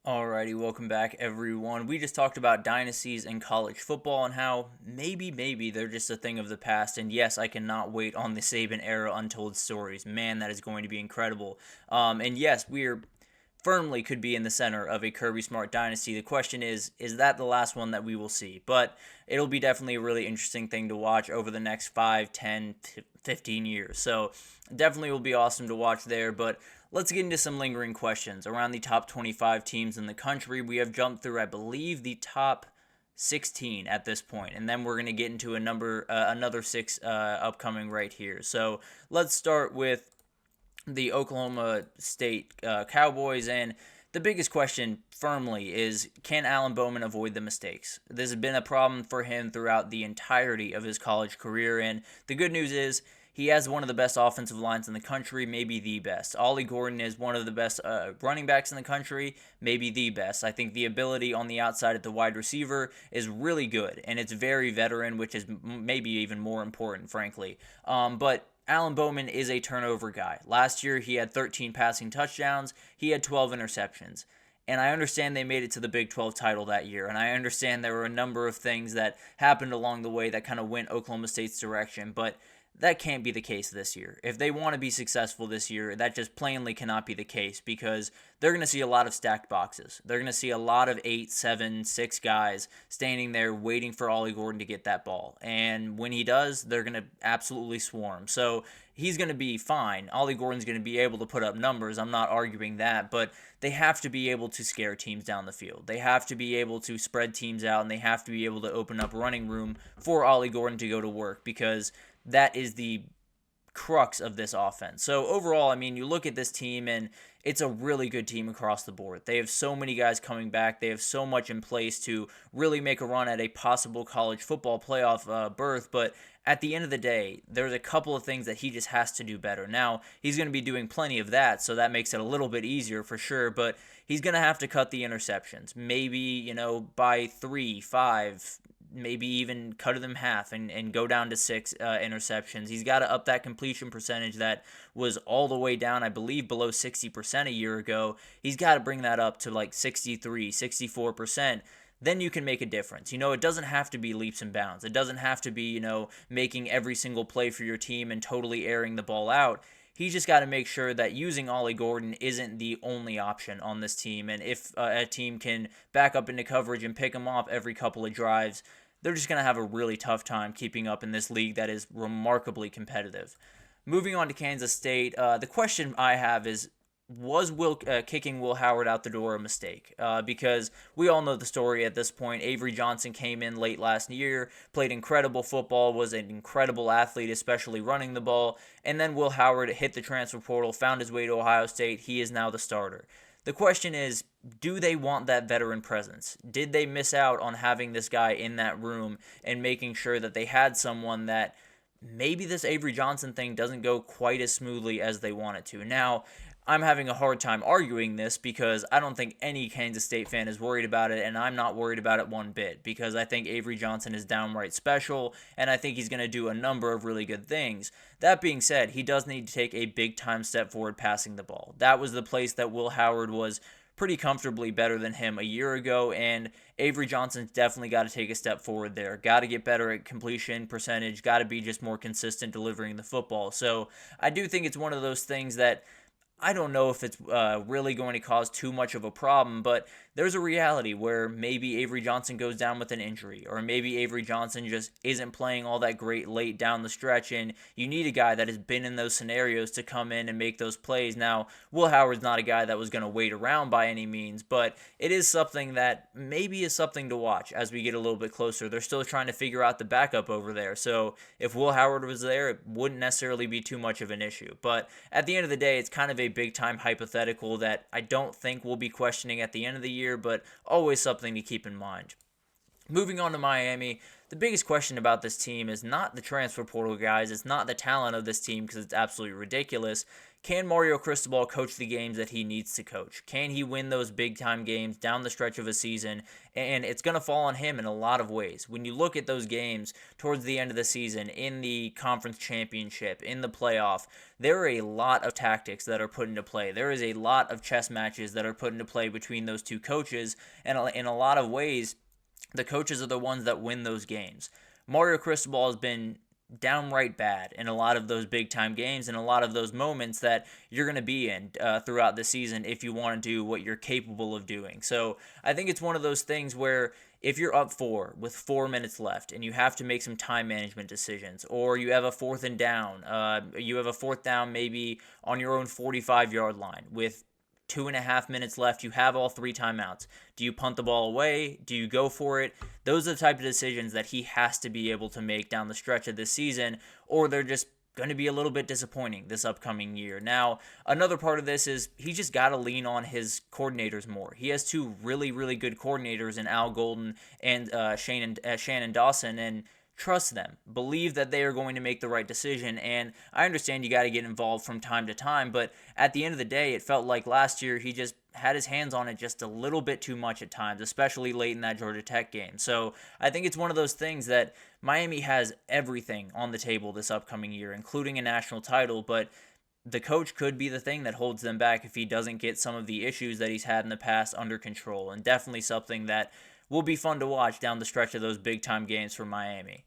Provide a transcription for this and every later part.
Alrighty, welcome back everyone. We just talked about dynasties in college football and how maybe they're just a thing of the past. And yes, I cannot wait on the Saban era untold stories. Man, that is going to be incredible. And yes, we're firmly could be in the center of a Kirby Smart dynasty. The question is that the last one that we will see? But it'll be definitely a really interesting thing to watch over the next 5, 10, 15 years. So definitely will be awesome to watch there. But let's get into some lingering questions around the top 25 teams in the country. We have jumped through, I believe, the top 16 at this point, and then we're going to get into another six upcoming right here. So let's start with the Oklahoma State Cowboys, and the biggest question firmly is, can Alan Bowman avoid the mistakes? This has been a problem for him throughout the entirety of his college career, and the good news is he has one of the best offensive lines in the country, maybe the best. Ollie Gordon is one of the best running backs in the country, maybe the best. I think the ability on the outside at the wide receiver is really good, and it's very veteran, which is maybe even more important, frankly. But Alan Bowman is a turnover guy. Last year, he had 13 passing touchdowns. He had 12 interceptions. And I understand they made it to the Big 12 title that year. And I understand there were a number of things that happened along the way that kind of went Oklahoma State's direction. But that can't be the case this year. If they want to be successful this year, that just plainly cannot be the case because they're going to see a lot of stacked boxes. They're going to see a lot of 8, 7, 6 guys standing there waiting for Ollie Gordon to get that ball. And when he does, they're going to absolutely swarm. So he's going to be fine. Ollie Gordon's going to be able to put up numbers. I'm not arguing that, but they have to be able to scare teams down the field. They have to be able to spread teams out, and they have to be able to open up running room for Ollie Gordon to go to work because that is the crux of this offense. So overall, I mean, you look at this team and it's a really good team across the board. They have so many guys coming back. They have so much in place to really make a run at a possible college football playoff berth. But at the end of the day, there's a couple of things that he just has to do better. Now, he's going to be doing plenty of that, so that makes it a little bit easier for sure. But he's going to have to cut the interceptions. Maybe, by 3, 5, maybe even cut them half and go down to 6 interceptions. He's got to up that completion percentage that was all the way down, I believe, below 60% a year ago. He's got to bring that up to like 63, 64%. Then you can make a difference. It doesn't have to be leaps and bounds. It doesn't have to be, making every single play for your team and totally airing the ball out. He's just got to make sure that using Ollie Gordon isn't the only option on this team. And if a team can back up into coverage and pick him off every couple of drives, they're just going to have a really tough time keeping up in this league that is remarkably competitive. Moving on to Kansas State, the question I have is, was kicking Will Howard out the door a mistake? Because we all know the story at this point. Avery Johnson came in late last year, played incredible football, was an incredible athlete, especially running the ball, and then Will Howard hit the transfer portal, found his way to Ohio State. He is now the starter. The question is, do they want that veteran presence? Did they miss out on having this guy in that room and making sure that they had someone that maybe this Avery Johnson thing doesn't go quite as smoothly as they want it to? Now, I'm having a hard time arguing this because I don't think any Kansas State fan is worried about it, and I'm not worried about it one bit because I think Avery Johnson is downright special, and I think he's going to do a number of really good things. That being said, he does need to take a big-time step forward passing the ball. That was the place that Will Howard was pretty comfortably better than him a year ago, and Avery Johnson's definitely got to take a step forward there. Got to get better at completion percentage, got to be just more consistent delivering the football. So I do think it's one of those things that I don't know if it's really going to cause too much of a problem, but there's a reality where maybe Avery Johnson goes down with an injury, or maybe Avery Johnson just isn't playing all that great late down the stretch, and you need a guy that has been in those scenarios to come in and make those plays. Now, Will Howard's not a guy that was going to wait around by any means, but it is something that maybe is something to watch as we get a little bit closer. They're still trying to figure out the backup over there, so if Will Howard was there, it wouldn't necessarily be too much of an issue. But at the end of the day, it's kind of a big-time hypothetical that I don't think we'll be questioning at the end of the year, but always something to keep in mind. Moving on to Miami, the biggest question about this team is not the transfer portal guys. It's not the talent of this team because it's absolutely ridiculous. can Mario Cristobal coach the games that he needs to coach? Can he win those big-time games down the stretch of a season? And it's going to fall on him in a lot of ways. When you look at those games towards the end of the season, in the conference championship, in the playoff, there are a lot of tactics that are put into play. There is a lot of chess matches that are put into play between those two coaches, and in a lot of ways, the coaches are the ones that win those games. Mario Cristobal has been downright bad in a lot of those big time games and a lot of those moments that you're going to be in throughout the season if you want to do what you're capable of doing. So I think it's one of those things where if you're up 4 with 4 minutes left and you have to make some time management decisions, or you have a fourth down maybe on your own 45-yard line with 2.5 minutes left, you have all 3 timeouts. Do you punt the ball away? Do you go for it? Those are the type of decisions that he has to be able to make down the stretch of this season, or they're just going to be a little bit disappointing this upcoming year. Now, another part of this is he just got to lean on his coordinators more. He has 2 really, really good coordinators in Al Golden and Shannon Dawson, and trust them. Believe that they are going to make the right decision. And I understand you got to get involved from time to time, but at the end of the day, it felt like last year he just had his hands on it just a little bit too much at times, especially late in that Georgia Tech game. So I think it's one of those things that Miami has everything on the table this upcoming year, including a national title, but the coach could be the thing that holds them back if he doesn't get some of the issues that he's had in the past under control, and definitely something that will be fun to watch down the stretch of those big-time games for Miami,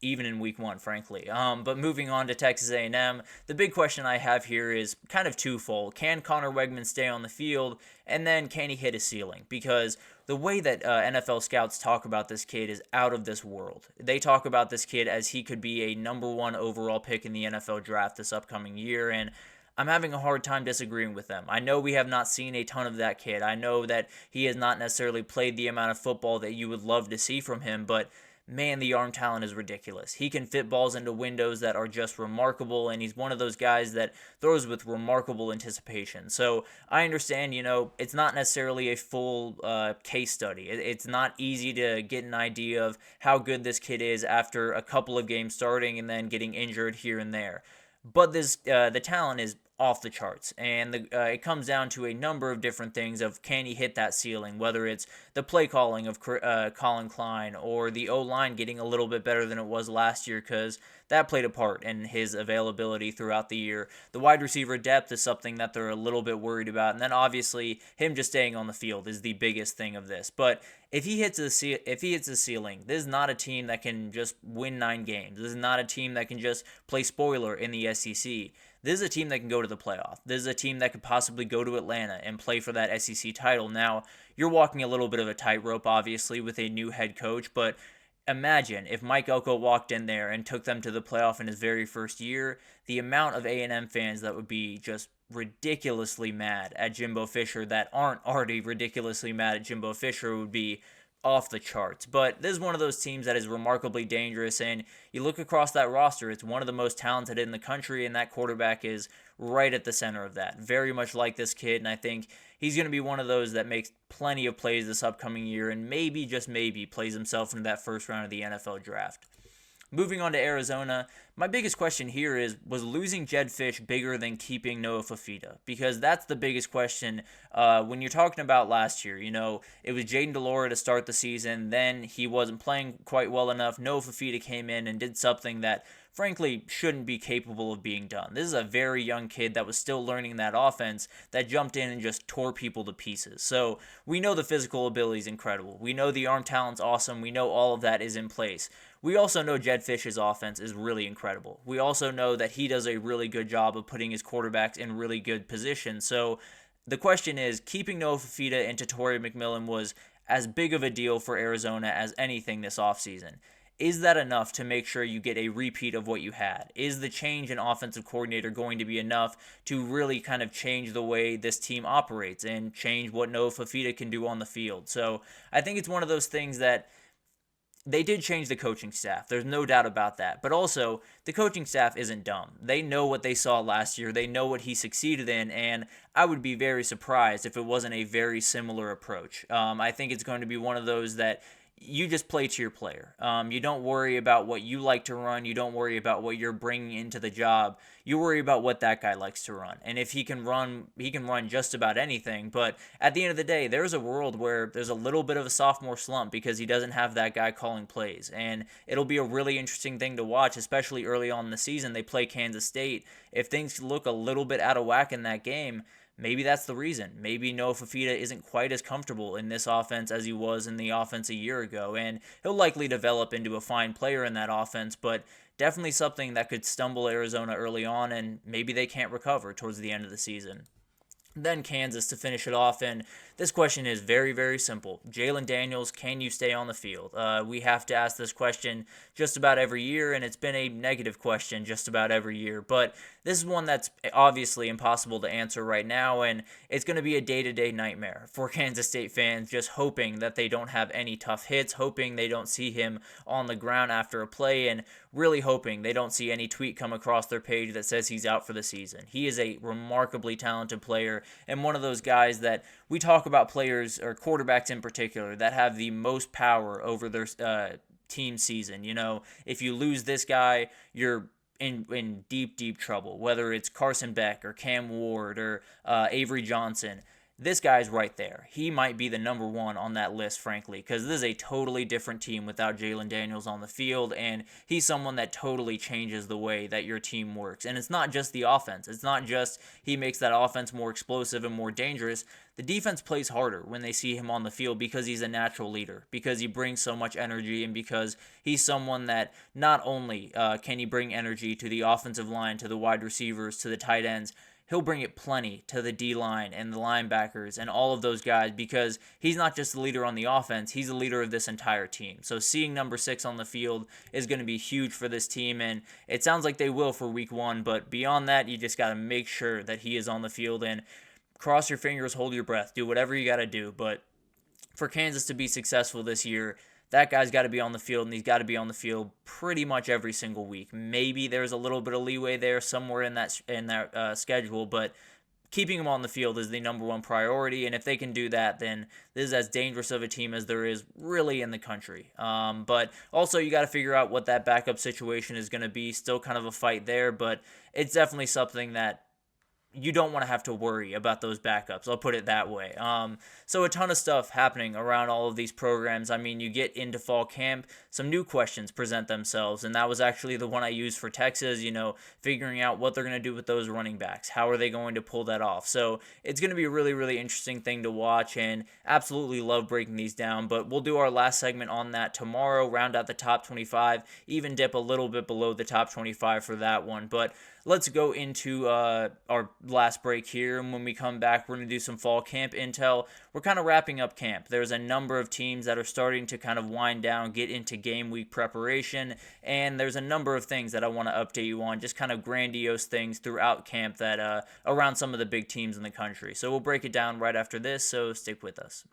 even in week 1, frankly. But moving on to Texas A&M, the big question I have here is kind of twofold. Can Connor Weigman stay on the field, and then can he hit a ceiling? Because the way that NFL scouts talk about this kid is out of this world. They talk about this kid as he could be a number 1 overall pick in the NFL draft this upcoming year, and I'm having a hard time disagreeing with them. I know we have not seen a ton of that kid. I know that he has not necessarily played the amount of football that you would love to see from him, but man, the arm talent is ridiculous. He can fit balls into windows that are just remarkable, and he's one of those guys that throws with remarkable anticipation. So I understand, it's not necessarily a full case study. It's not easy to get an idea of how good this kid is after a couple of games starting and then getting injured here and there. But the talent is off the charts, and it comes down to a number of different things of can he hit that ceiling, whether it's the play calling of Colin Klein or the O-line getting a little bit better than it was last year, because that played a part in his availability throughout the year. The wide receiver depth is something that they're a little bit worried about, and then obviously him just staying on the field is the biggest thing of this. But if he hits the ceiling, this is not a team that can just win 9 games. This is not a team that can just play spoiler in the SEC. This is a team that can go to the playoff. This is a team that could possibly go to Atlanta and play for that SEC title. Now, you're walking a little bit of a tightrope, obviously, with a new head coach, but imagine if Mike Elko walked in there and took them to the playoff in his very first year, the amount of A&M fans that would be just ridiculously mad at Jimbo Fisher that aren't already ridiculously mad at Jimbo Fisher would be off the charts. But this is one of those teams that is remarkably dangerous, and you look across that roster, it's one of the most talented in the country, and that quarterback is right at the center of that. Very much like this kid, and I think he's going to be one of those that makes plenty of plays this upcoming year, and maybe, just maybe, plays himself into that first round of the NFL draft. Moving on to Arizona, my biggest question here is, was losing Jedd Fisch bigger than keeping Noah Fifita? Because that's the biggest question when you're talking about last year. It was Jayden de Laura to start the season, then he wasn't playing quite well enough. Noah Fifita came in and did something that frankly shouldn't be capable of being done. This is a very young kid that was still learning that offense that jumped in and just tore people to pieces. So we know the physical ability is incredible. We know the arm talent's awesome. We know all of that is in place. We also know Jedd Fisch's offense is really incredible. We also know that he does a really good job of putting his quarterbacks in really good positions. So the question is, keeping Noah Fifita and Tatori McMillan was as big of a deal for Arizona as anything this offseason. Is that enough to make sure you get a repeat of what you had? Is the change in offensive coordinator going to be enough to really kind of change the way this team operates and change what Noah Fifita can do on the field? So I think it's one of those things that they did change the coaching staff. There's no doubt about that. But also, the coaching staff isn't dumb. They know what they saw last year. They know what he succeeded in, and I would be very surprised if it wasn't a very similar approach. I think it's going to be one of those that you just play to your player. You don't worry about what you like to run. You don't worry about what you're bringing into the job. You worry about what that guy likes to run. And if he can run just about anything. But at the end of the day, there's a world where there's a little bit of a sophomore slump because he doesn't have that guy calling plays. And it'll be a really interesting thing to watch, especially early on in the season. They play Kansas State. If things look a little bit out of whack in that game, maybe that's the reason. Maybe Noah Fafita isn't quite as comfortable in this offense as he was in the offense a year ago, and he'll likely develop into a fine player in that offense, but definitely something that could stumble Arizona early on, and maybe they can't recover towards the end of the season. Then Kansas to finish it off, and this question is very, very simple. Jalon Daniels, can you stay on the field? We have to ask this question just about every year, and it's been a negative question just about every year, but this is one that's obviously impossible to answer right now, and it's going to be a day-to-day nightmare for Kansas State fans, just hoping that they don't have any tough hits, hoping they don't see him on the ground after a play, and really hoping they don't see any tweet come across their page that says he's out for the season. He is a remarkably talented player, and one of those guys that we talk about players, or quarterbacks in particular, that have the most power over their team season. You know, if you lose this guy, you're in deep, deep trouble, whether it's Carson Beck or Cam Ward or Avery Johnson. This guy's right there. He might be the number one on that list, frankly, because this is a totally different team without Jalon Daniels on the field, and he's someone that totally changes the way that your team works. And it's not just the offense. It's not just he makes that offense more explosive and more dangerous. The defense plays harder when they see him on the field because he's a natural leader, because he brings so much energy, and because he's someone that not only can he bring energy to the offensive line, to the wide receivers, to the tight ends, he'll bring it plenty to the D-line and the linebackers and all of those guys, because he's not just the leader on the offense, he's the leader of this entire team. So seeing number 6 on the field is going to be huge for this team, and it sounds like they will for week 1, but beyond that, you just got to make sure that he is on the field, and cross your fingers, hold your breath, do whatever you got to do. But for Kansas to be successful this year, that guy's got to be on the field, and he's got to be on the field pretty much every single week. Maybe there's a little bit of leeway there somewhere in that schedule, but keeping him on the field is the number one priority, and if they can do that, then this is as dangerous of a team as there is really in the country. But also you got to figure out what that backup situation is going to be. Still kind of a fight there, but it's definitely something that you don't want to have to worry about those backups. I'll put it that way. So a ton of stuff happening around all of these programs. I mean, you get into fall camp, some new questions present themselves, and that was actually the one I used for Texas, figuring out what they're going to do with those running backs. How are they going to pull that off? So it's going to be a really, really interesting thing to watch, and absolutely love breaking these down, but we'll do our last segment on that tomorrow, round out the top 25, even dip a little bit below the top 25 for that one. But let's go into our last break here, and when we come back, we're going to do some fall camp intel. We're kind of wrapping up camp. There's a number of teams that are starting to kind of wind down, get into game week preparation, and there's a number of things that I want to update you on, just kind of grandiose things throughout camp that around some of the big teams in the country. So we'll break it down right after this, so stick with us.